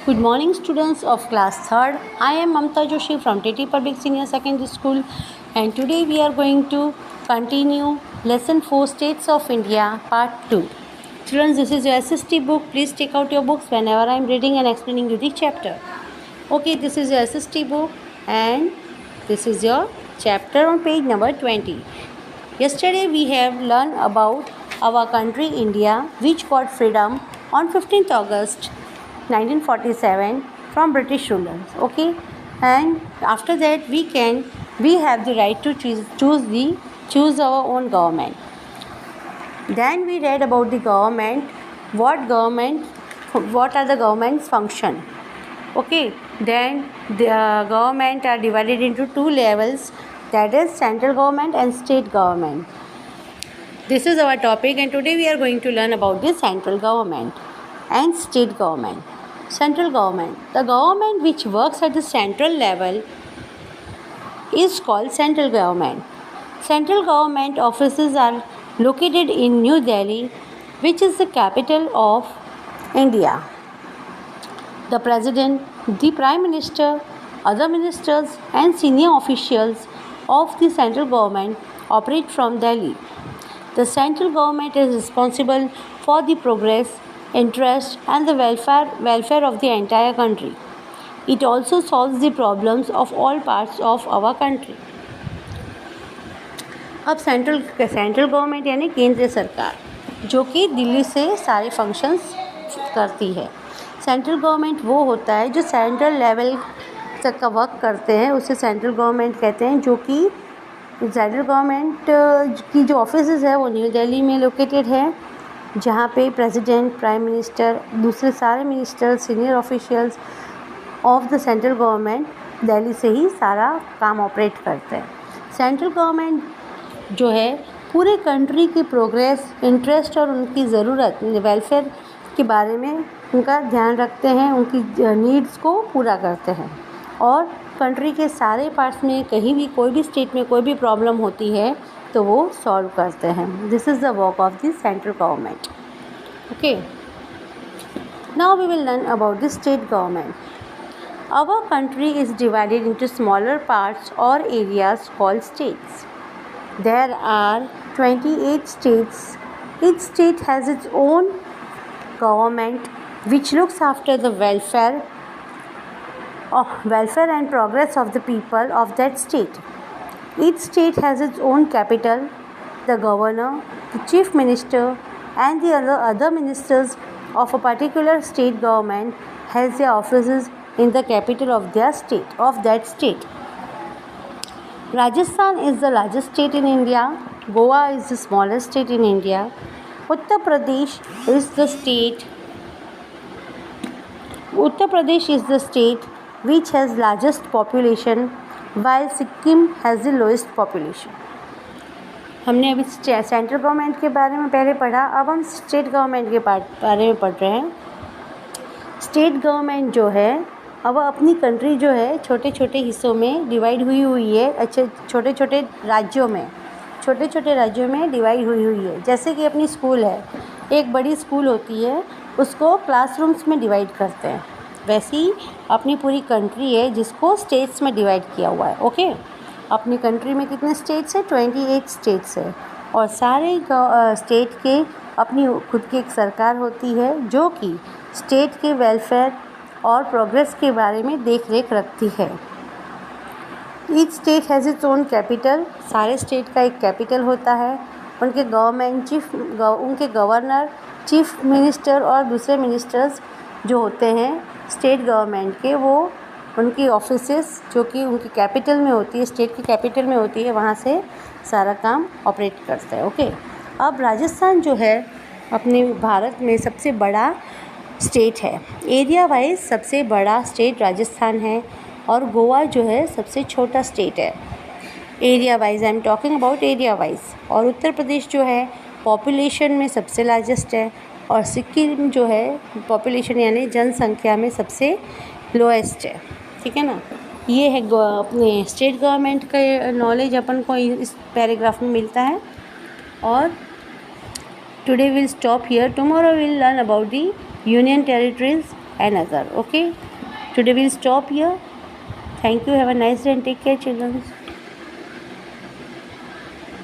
Good morning, students of class 3rd. I am Mamta Joshi from TT Public Senior Secondary School, and today we are going to continue lesson 4 States of India part 2. Children, this is your SST book. Please take out your books whenever I am reading and explaining you the chapter. Okay, this is your SST book and this is your chapter on page number 20. Yesterday we have learned about our country India, which got freedom on 15th August 1947 from British rulers. Okay, and after that we have the right to choose our own government. Then we read about the government, what are the government's function. Okay, then the government are divided into two levels, that is central government and state government. This is our topic, and today we are going to learn about the central government and state government. Central government, the government which works at the central level is called central government. Central government offices are located in New Delhi, which is the capital of India. The President, the Prime Minister, other ministers and senior officials of the central government operate from Delhi. The central government is responsible for the progress, interest and the welfare of the entire country. It also solves the problems of all parts of our country. अब central government यानी केंद्रीय सरकार, जो कि दिल्ली से सारे functions करती है. सेंट्रल गवर्नमेंट वो होता है जो सेंट्रल लेवल तक का वर्क करते हैं, उसे सेंट्रल गवर्नमेंट कहते हैं. जो कि सेंट्रल गवर्नमेंट की जो ऑफिसेज है वो न्यू दिल्ली में लोकेटेड है, जहाँ पे प्रेसिडेंट, प्राइम मिनिस्टर, दूसरे सारे minister, senior officials of the central government Delhi से ही सारा काम ऑपरेट करते हैं. सेंट्रल गवर्नमेंट जो है पूरे कंट्री की प्रोग्रेस, इंटरेस्ट और उनकी ज़रूरत, वेलफेयर के बारे में उनका ध्यान रखते हैं, उनकी नीड्स को पूरा करते हैं. और कंट्री के सारे पार्ट्स में कहीं भी कोई भी स्टेट में कोई भी प्रॉब्लम होती है तो वो सॉल्व करते हैं. This is the work of the central government. Okay, now we will learn about the state government. Our country is divided into smaller parts or areas called states. There are 28 states. Each state has its own government which looks after the welfare and progress of the people of that state. Each state has its own capital. The governor, the chief minister and the other ministers of a particular state government has their offices in the capital of that state. Rajasthan is the largest state in India. Goa is the smallest state in India. Uttar Pradesh is the state which has largest population, while Sikkim has the lowest population. हमने अभी central government के बारे में पहले पढ़ा, अब हम state government के बारे में पढ़ रहे हैं. स्टेट गवर्नमेंट जो है अब अपनी कंट्री जो है छोटे छोटे हिस्सों में डिवाइड हुई है. अच्छे छोटे छोटे राज्यों में डिवाइड हुई है. जैसे कि अपनी स्कूल है, एक बड़ी स्कूल होती है, उसको क्लासरूम्स में डिवाइड करते हैं. वैसे ही अपनी पूरी कंट्री है जिसको स्टेट्स में डिवाइड किया हुआ है. ओके, अपनी कंट्री में कितने स्टेट्स है? 28 स्टेट्स है. और सारे स्टेट के अपनी खुद की एक सरकार होती है जो कि स्टेट के वेलफेयर और प्रोग्रेस के बारे में देख रेख रखती है. Each state has its own capital. सारे स्टेट का एक कैपिटल होता है. उनके उनके गवर्नर, चीफ मिनिस्टर और दूसरे मिनिस्टर्स जो होते हैं स्टेट गवर्नमेंट के, वो उनकी ऑफिसेस जो कि उनकी कैपिटल में होती है, स्टेट की कैपिटल में होती है, वहाँ से सारा काम ऑपरेट करता है. ओके, अब राजस्थान जो है अपने भारत में सबसे बड़ा स्टेट है. एरिया वाइज सबसे बड़ा स्टेट राजस्थान है और गोवा जो है सबसे छोटा स्टेट है. Area wise I am talking about area wise. और उत्तर प्रदेश जो है पॉपुलेशन में सबसे लार्जेस्ट है और सिक्किम जो है पॉपुलेशन यानी जनसंख्या में सबसे लोएस्ट है. ठीक है ना. ये है अपने स्टेट गवर्नमेंट का नॉलेज अपन को इस पैराग्राफ में मिलता है. और today will stop here. Tomorrow will learn about the Union territories another. Okay, today we'll stop here. Thank you. Have a nice day and take care, children.